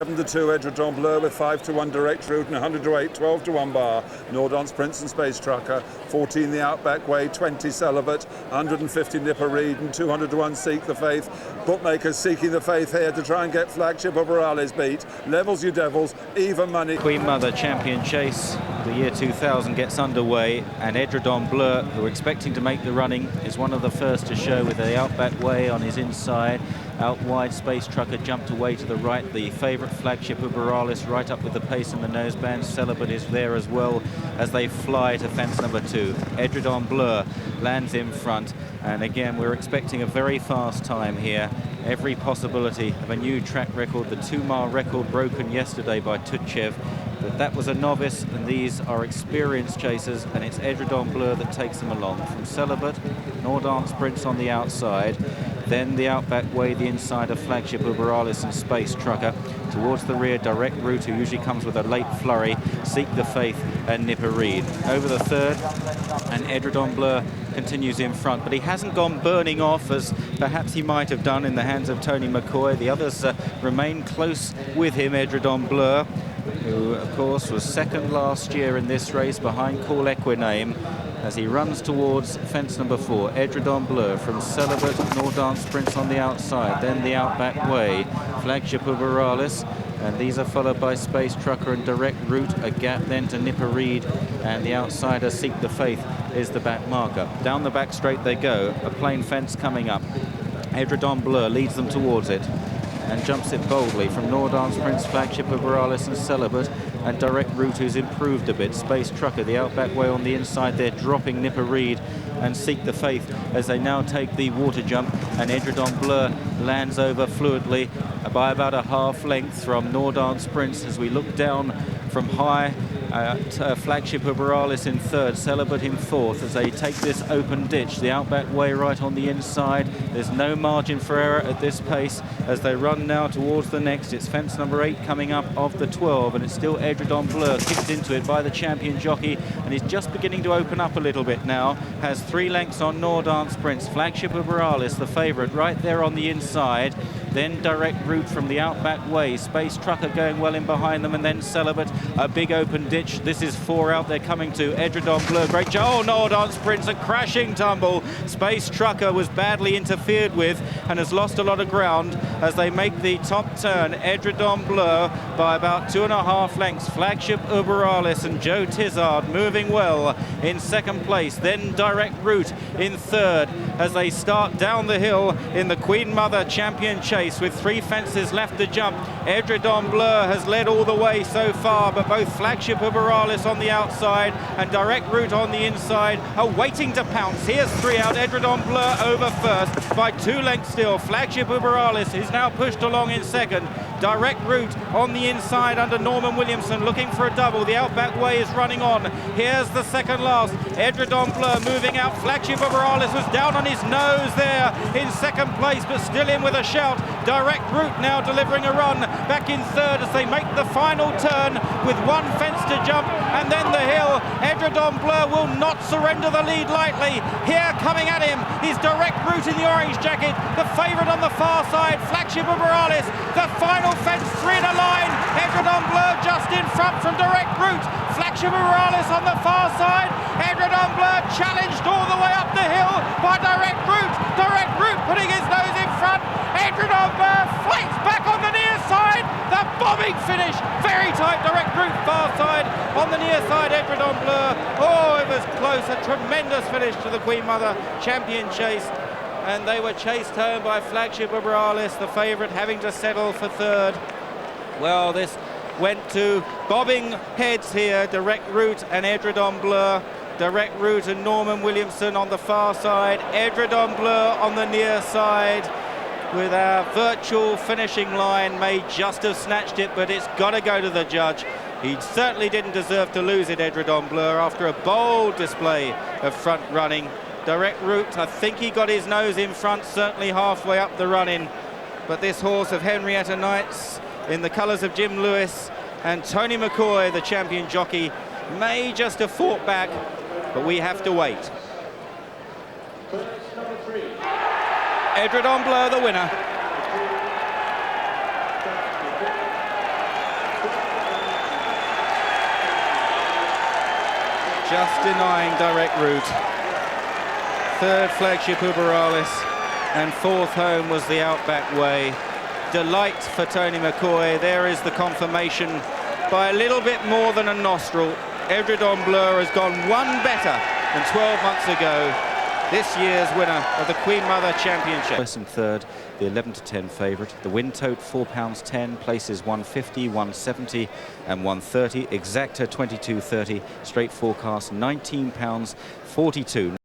7-2 Edredon Bleu with 5-1 Direct Route and 100-8, 12-1 Bar. Nordon's Prince and Space Trucker, 14 the Outback Way, 20 Celibate, 150 Nipper Reed and 200-1 Seek the Faith. Bookmakers seeking the faith here to try and get Flagship of Morales beat. Levels you devils, even money. Queen Mother Champion Chase, the year 2000 gets underway, and Edredon Bleu, who are expecting to make the running, is one of the first to show with the Outback Way on his inside. Out wide, Space Trucker jumped away to the right. The favourite Flagship of Morales right up with the pace in the noseband. Celibate is there as well as they fly to fence number 2. Edredon Bleu lands in front, and again we're expecting a very fast time here. Every possibility of a new track record, the 2-mile record broken yesterday by Tutchev. But that was a novice, and these are experienced chasers, and it's Edredon Bleu that takes them along. From Celibate, Nordon's Prince on the outside, then the Outback Way, the inside of Flagship of Morales and Space Trucker. Towards the rear, Direct Route, who usually comes with a late flurry, Seek the Faith and Nipper Reed. Over the third, and Edredon Bleu continues in front, but he hasn't gone burning off as perhaps he might have done in the hands of Tony McCoy. The others remain close with him. Edredon Bleu, who of course was second last year in this race behind Call Equiname, as he runs towards fence number 4. Edredon Bleu from Celibate, Nordon's Prince on the outside, then the Outback Way, Flagship of Morales, and these are followed by Space Trucker and Direct Route. A gap then to Nipper Reed, and the outsider Seek the Faith is the back marker. Down the back straight they go, a plain fence coming up. Edredon Bleu leads them towards it and jumps it boldly from Nordon's Prince, Flagship of Morales and Celibate, and Direct Route, who's improved a bit. Space Trucker, the Outback Way on the inside there, dropping Nipper Reed and Seek the Faith as they now take the water jump, and Edredon Bleu lands over fluidly by about a half length from Nordon's Prince as we look down from high. Flagship of Morales in third, Celibate in fourth as they take this open ditch. The Outback Way right on the inside. There's no margin for error at this pace as they run now towards the next. It's fence number 8 coming up of the 12, and it's still Edredon Bleu kicked into it by the champion jockey, and he's just beginning to open up a little bit now. Has 3 lengths on Nordon's Prince. Flagship of Morales, the favourite, right there on the inside. Then Direct Route from the Outback Way. Space Trucker going well in behind them, and then Celibate, a big open ditch. This is 4 out. They're coming to Edredon Bleu. Great job. Oh, Nordon's Prince, a crashing tumble. Space Trucker was badly interfered with and has lost a lot of ground as they make the top turn. Edredon Bleu by about 2.5 lengths. Flagship of Morales and Joe Tizard moving well in second place. Then Direct Route in third as they start down the hill in the Queen Mother Champion Chase with 3 fences left to jump. Edredon Bleu has led all the way so far, but both Flagship of Morales on the outside and Direct Route on the inside are waiting to pounce. Here's 3 out. Edredon Bleu over first by 2 lengths still. Flagship of Morales is now pushed along in second. Direct Route on the inside under Norman Williamson looking for a double. The Outback Way is running on. Here's the second last. Edredon Bleu moving out. Flagship of Morales was down on his nose there in second place, but still in with a shout. Direct Route now delivering a run back in third as they make the final turn with 1 fence to jump and then the hill. Edredon Bleu will not surrender the lead lightly. Here coming at him is Direct Route in the orange jacket, the favourite on the far side, Flagship of Morales. The final fence, 3 in a line. Edredon Bleu just in front from Direct Route. Flagship of Morales on the far side. Edredon Bleu challenged all the way up the hill by Direct Route. Direct Route putting his nose in front. Edredon Bleu fights back on the near side. The bombing finish, very tight. Direct Route far side on the near side. Edredon Bleu. Oh, it was close. A tremendous finish to the Queen Mother Champion Chase. And they were chased home by Flagship of Morales, the favourite, having to settle for third. Well, this went to bobbing heads here. Direct Route and Edredon Bleu. Direct Route and Norman Williamson on the far side. Edredon Bleu on the near side. With our virtual finishing line, may just have snatched it, but it's got to go to the judge. He certainly didn't deserve to lose it, Edredon Bleu, after a bold display of front running. Direct Route, I think he got his nose in front, certainly halfway up the run-in. But this horse of Henrietta Knights, in the colours of Jim Lewis and Tony McCoy, the champion jockey, may just have fought back, but we have to wait. Edredon Bleu, the winner. just denying direct route. Third flagship Uberalis, and fourth home was the Outback Way. Delight for Tony McCoy. There is the confirmation by a little bit more than a nostril. Edredon Bleu has gone one better than 12 months ago. This year's winner of the Queen Mother Championship. First and third, the 11-10 favourite. The win tote £4.10, places 150, 170 and 130. Exacta 22.30, straight forecast £19.42.